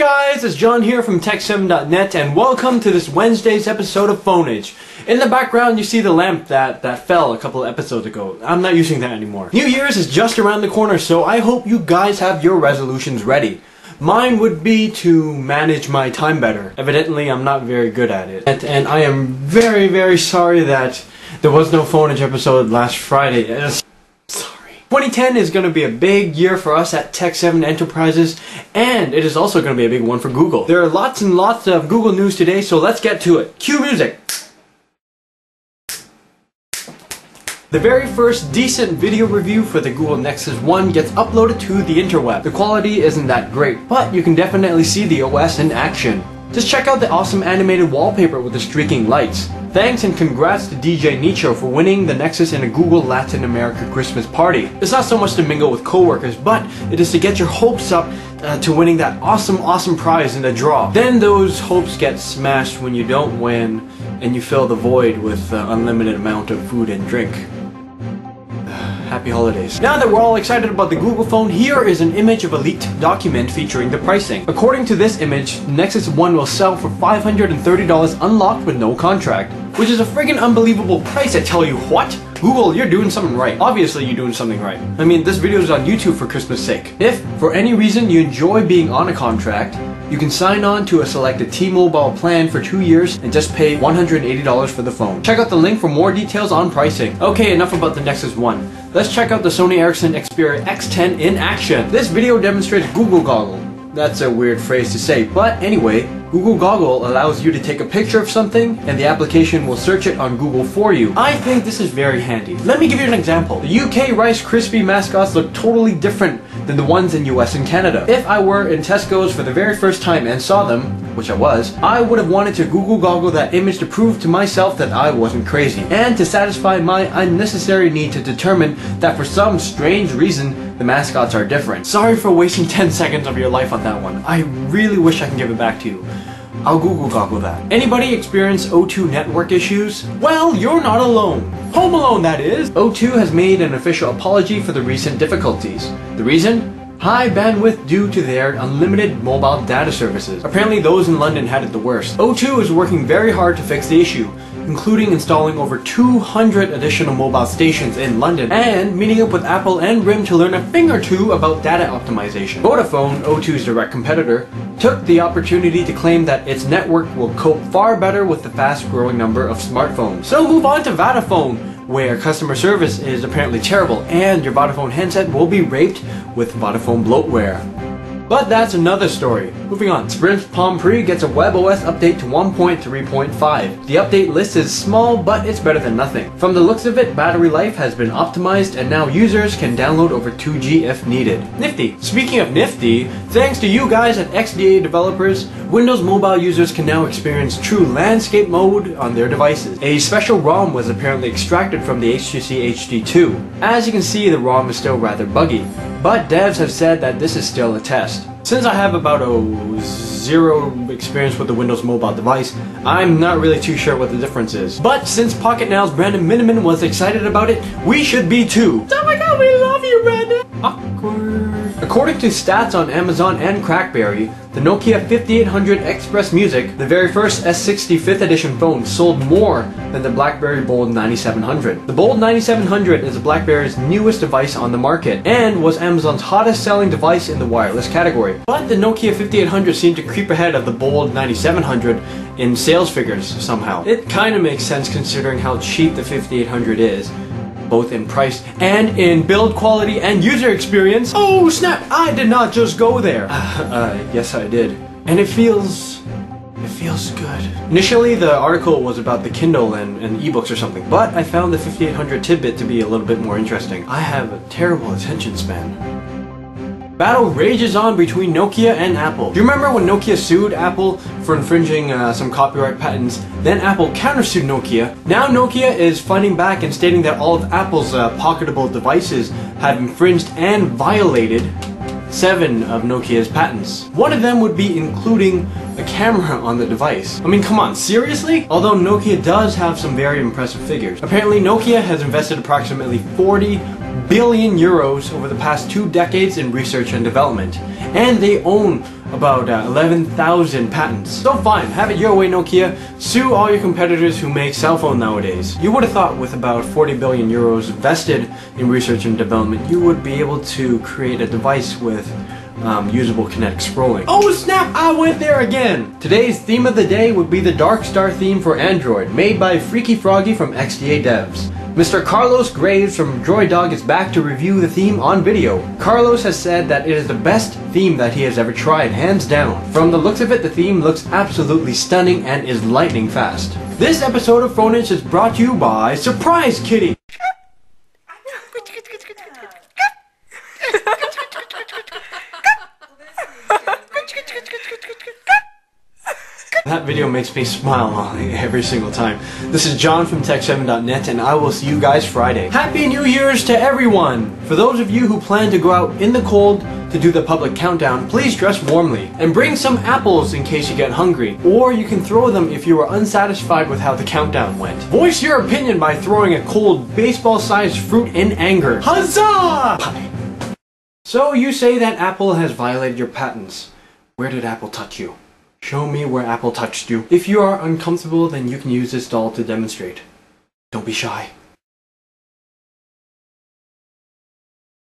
guys? It's John here from tehkseven.net and welcome to this Wednesday's episode of Phonage. In the background you see the lamp that fell a couple of episodes ago. I'm not using that anymore. New Year's is just around the corner, so I hope you guys have your resolutions ready. Mine would be to manage my time better. Evidently I'm not very good at it. And I am very sorry that there was no Phonage episode last Friday. 2010 is going to be a big year for us at tehkseven Enterprises, and it is also going to be a big one for Google. There are lots and lots of Google news today, so let's get to it. Cue music! The very first decent video review for the Google Nexus One gets uploaded to the interweb. The quality isn't that great, but you can definitely see the OS in action. Just check out the awesome animated wallpaper with the streaking lights. Thanks and congrats to DJ Nicho for winning the Nexus in a Google Latin America Christmas party. It's not so much to mingle with coworkers, but it is to get your hopes up to winning that awesome prize in the draw. Then those hopes get smashed when you don't win and you fill the void with unlimited amount of food and drink. Happy holidays. Now that we're all excited about the Google phone, here is an image of a leaked document featuring the pricing. According to this image, Nexus One will sell for $530 unlocked with no contract, which is a friggin' unbelievable price, I tell you what. Google, you're doing something right. Obviously you're doing something right. I mean, this video is on YouTube for Christmas sake. If, for any reason, you enjoy being on a contract, you can sign on to a selected T-Mobile plan for 2 years and just pay $180 for the phone. Check out the link for more details on pricing. Okay, enough about the Nexus One. Let's check out the Sony Ericsson Xperia X10 in action. This video demonstrates Google Goggle. That's a weird phrase to say, but anyway, Google Goggle allows you to take a picture of something and the application will search it on Google for you. I think this is very handy. Let me give you an example. The UK Rice Krispie mascots look totally different than the ones in US and Canada. If I were in Tesco's for the very first time and saw them, which I was, I would have wanted to Google Goggle that image to prove to myself that I wasn't crazy, and to satisfy my unnecessary need to determine that for some strange reason, the mascots are different. Sorry for wasting 10 seconds of your life on that one. I really wish I can give it back to you. I'll Google Goggle that. Anybody experience O2 network issues? Well, you're not alone. Home Alone, that is. O2 has made an official apology for the recent difficulties. The reason? High bandwidth due to their unlimited mobile data services. Apparently those in London had it the worst. O2 is working very hard to fix the issue, including installing over 200 additional mobile stations in London and meeting up with Apple and RIM to learn a thing or two about data optimization. Vodafone, O2's direct competitor, took the opportunity to claim that its network will cope far better with the fast-growing number of smartphones. So move on to Vodafone, where customer service is apparently terrible and your Vodafone handset will be raped with Vodafone bloatware. But that's another story. Moving on. Sprint Palm Pre gets a WebOS update to 1.3.5. The update list is small, but it's better than nothing. From the looks of it, battery life has been optimized and now users can download over 2G if needed. Nifty. Speaking of nifty, thanks to you guys at XDA Developers, Windows Mobile users can now experience true landscape mode on their devices. A special ROM was apparently extracted from the HTC HD2. As you can see, the ROM is still rather buggy, but devs have said that this is still a test. Since I have about zero experience with the Windows Mobile device, I'm not really too sure what the difference is. But since Pocket Now's Brandon Miniman was excited about it, we should be too. Oh my god, we love you, Brandon! Awkward. According to stats on Amazon and Crackberry, the Nokia 5800 Express Music, the very first S60 5th edition phone, sold more than the BlackBerry Bold 9700. The Bold 9700 is BlackBerry's newest device on the market, and was Amazon's hottest selling device in the wireless category. But the Nokia 5800 seemed to creep ahead of the Bold 9700 in sales figures somehow. It kinda makes sense considering how cheap the 5800 is, both in price and in build quality and user experience. Oh snap, I did not just go there. Yes I did. And it feels good. Initially the article was about the Kindle and ebooks or something, but I found the 5800 tidbit to be a little bit more interesting. I have a terrible attention span. Battle rages on between Nokia and Apple. Do you remember when Nokia sued Apple for infringing some copyright patents? Then Apple countersued Nokia. Now Nokia is fighting back and stating that all of Apple's pocketable devices have infringed and violated 7 of Nokia's patents. One of them would be including a camera on the device. I mean, come on, seriously? Although Nokia does have some very impressive figures. Apparently Nokia has invested approximately $40 billion euros over the past 2 decades in research and development. And they own about 11,000 patents. So fine, have it your way, Nokia. Sue all your competitors who make cell phone nowadays. You would have thought with about 40 billion euros invested in research and development, you would be able to create a device with usable kinetic scrolling. Oh snap, I went there again! Today's theme of the day would be the DarkStar theme for Android, made by Freaky Froggy from XDA Devs. Mr. Carlos Graves from DroidDog is back to review the theme on video. Carlos has said that it is the best theme that he has ever tried, hands down. From the looks of it, the theme looks absolutely stunning and is lightning fast. This episode of Phonage is brought to you by Surprise Kitty! That video makes me smile every single time. This is John from tehkseven.net, and I will see you guys Friday. Happy New Year's to everyone! For those of you who plan to go out in the cold to do the public countdown, please dress warmly. And bring some apples in case you get hungry. Or you can throw them if you are unsatisfied with how the countdown went. Voice your opinion by throwing a cold, baseball-sized fruit in anger. Huzzah! Pie. So you say that Apple has violated your patents. Where did Apple touch you? Show me where Apple touched you. If you are uncomfortable, then you can use this doll to demonstrate. Don't be shy.